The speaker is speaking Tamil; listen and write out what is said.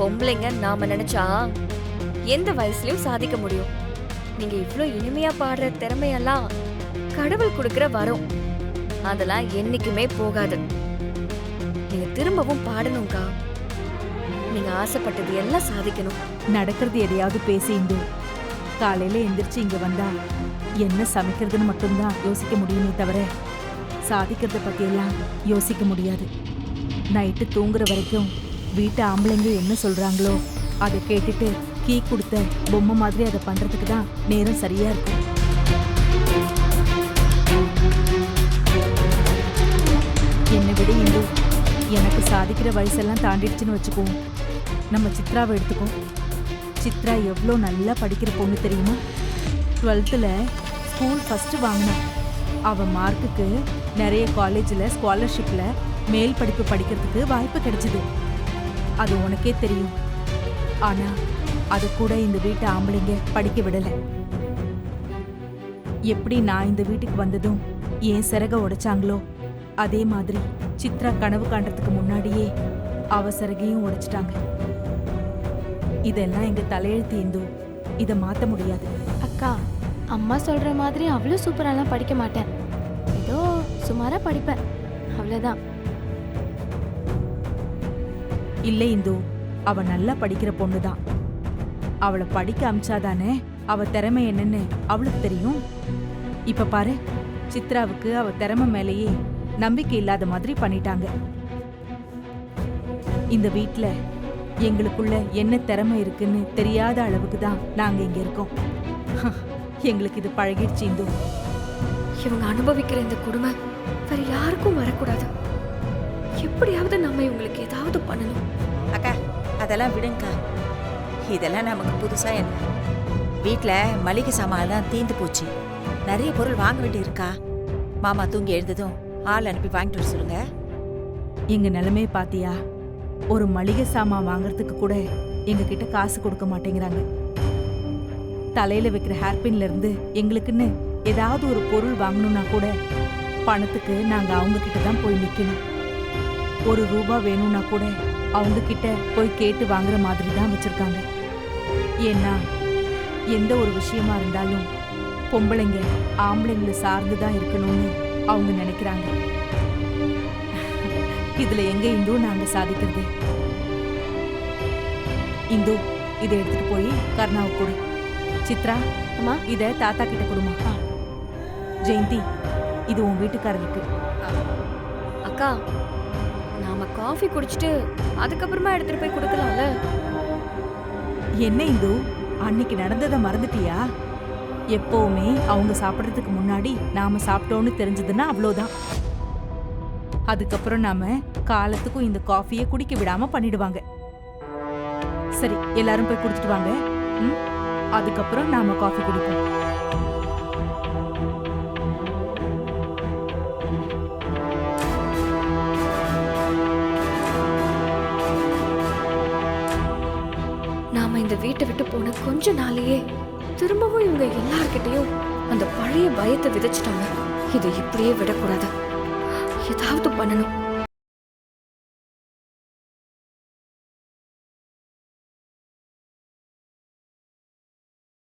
பொம்பளைங்க நாம நினைச்சா எந்த வயசுலயும் சாதிக்க முடியும். நீங்க இவ்ளோ இனிமையா பாடுற திறமையெல்லாம் கடவுள் கொடுக்கிற வரம். அதெல்லாம் என்னைக்குமே போகாது. நீங்க திரும்பவும் பாடணும்க்கா. நீங்க ஆசைப்பட்டது எல்லாம் சாதிக்கணும். நடக்கிறது எதையாவது பேசி இந்து. காலையில எந்திரிச்சு இங்க வந்தா என்ன சமைக்கிறதுன்னு மட்டும்தான் யோசிக்க முடியுமே தவிர சாதிக்கிறத பத்தியெல்லாம் யோசிக்க முடியாது. நைட்டு தூங்குற வரைக்கும் வீட்டு ஆம்பளைங்க என்ன சொல்றாங்களோ அதை கேட்டுட்டு கீ கொடுத்த பொம்மை மாதிரி அதை பண்றதுக்கு தான் நேரம் சரியா இருக்கும். என்னை விட இந்து எனக்கு சாதிக்கிற வயசெல்லாம் தாண்டிடுச்சுன்னு வச்சுக்குவோம். நம்ம சித்ராவை எடுத்துக்கோம். சித்ரா எவ்வளோ நல்லா படிக்கிற பொண்ணு தெரியுமா? 12th ஸ்கூல் ஃபர்ஸ்ட் வாங்கினா. அவன் மார்க்குக்கு நிறைய காலேஜில் ஸ்காலர்ஷிப்பில் மேல் படிப்பு படிக்கிறதுக்கு வாய்ப்பு கிடைச்சிது. அது உனக்கே தெரியும். ஆனால் அது கூட இந்த வீட்டு ஆம்பளைங்க படிக்க விடலை. எப்படி நான் இந்த வீட்டுக்கு வந்ததும் என் சிறக உடைச்சாங்களோ அதே மாதிரி சித்ரா கனவு காண்றதுக்கு முன்னாடியே அவ சிறகையும் உடைச்சிட்டாங்க. இதெல்லாம் எங்க தலையெழுத்து இந்து. இதை மாற்ற முடியாது. அக்கா, அம்மா சொல்ற மாதிரி அவ்வளோ சூப்பராலாம் படிக்க மாட்டேன். ஏதோ சுமாரா படிப்பேன், அவ்வளோதான். இல்லை இந்து, அவ நல்லா படிக்கிற பொண்ணுதான். அவளை படிக்க அமிச்சாதானே அவ திறமை என்னன்னு அவளுக்கு தெரியும். இப்ப பாரு, சித்ராவுக்கு அவ திறமை மேலேயே நம்பிக்கை இல்லாத மாதிரி பண்ணிட்டாங்க. இந்த வீட்ல எங்களுக்குள்ள என்ன திறமை இருக்குன்னு தெரியாத அளவுக்கு தான் நாங்க இங்க இருக்கோம். எங்களுக்கு இது பழகிடுச்சு இந்து. இவங்க அனுபவிக்கிற இந்த கொடுமை வேற யாருக்கும் வரக்கூடாது. எப்படியாவது நம்ம இவங்களுக்கு ஏதாவது பண்ணணும். அக்கா, அதெல்லாம் விடுங்கக்கா. இதெல்லாம் நமக்கு புதுசா என்ன? வீட்டில் மளிகை சாமான்லாம் தீந்து போச்சு. நிறைய பொருள் வாங்க வேண்டி இருக்கா? மாமா தூங்கி எழுந்ததும் ஆள் அனுப்பி வாங்கிட்டு வர சொல்லுங்க. எங்க நிலைமையை பாத்தியா? ஒரு மளிகை சாமான் வாங்குறதுக்கு கூட எங்க கிட்ட காசு கொடுக்க மாட்டேங்கிறாங்க. தலையில வைக்கிற ஹேர்பின்ல இருந்து எங்களுக்குன்னு ஏதாவது ஒரு பொருள் வாங்கணும்னா கூட பணத்துக்கு நாங்க அவங்க கிட்ட தான் போய் நிக்கணும். ₹1 வேணும்னா கூட அவங்க கிட்ட போய் கேட்டு வாங்குற மாதிரி தான் வச்சிருக்காங்க. ஏன்னா எந்த ஒரு விஷயமா இருந்தாலும் பொம்பளைங்க ஆம்பளைங்களை சார்ந்துதான் இருக்கணும்னு அவங்க நினைக்கிறாங்க. இதுல எங்க இந்து நாங்க சாதிக்கிறது? இந்து, இதை எடுத்துட்டு போய் கர்ணாவுக்கு கொடு. சித்ரா, அம்மா, இதை தாத்தா கிட்ட கொடுமா. ஜெயந்தி, இது உன் வீட்டுக்காரருக்கு. அக்கா, நாம காஃபி குடிச்சிட்டு அதுக்கப்புறமா எடுத்துட்டு போய் கொடுக்கலாம்ல? என்ன இந்து, அன்னைக்கு நடந்ததை மறந்துட்டியா? எப்பவுமே அவங்க சாப்பிட்றதுக்கு முன்னாடி நாம சாப்பிட்டோன்னு தெரிஞ்சதுன்னா அவ்வளோதான். அதுக்கப்புறம் நாம காலத்துக்கும் இந்த காஃபியை குடிக்க விடாம பண்ணிடுவாங்க. சரி, எல்லாரும் போய் குடிச்சிட்டு வாங்க. அதுக்கப்புறம் நாம காஃபி குடிப்போம். நாம இந்த வீட்டை விட்டு போன கொஞ்ச நாளையே திரும்பவும் இவங்க எல்லார்கிட்டையும் அந்த பழைய பயத்தை விதைச்சிட்டாங்க. இதை இப்படியே விடக்கூடாது. ஏதாவது பண்ணணும்.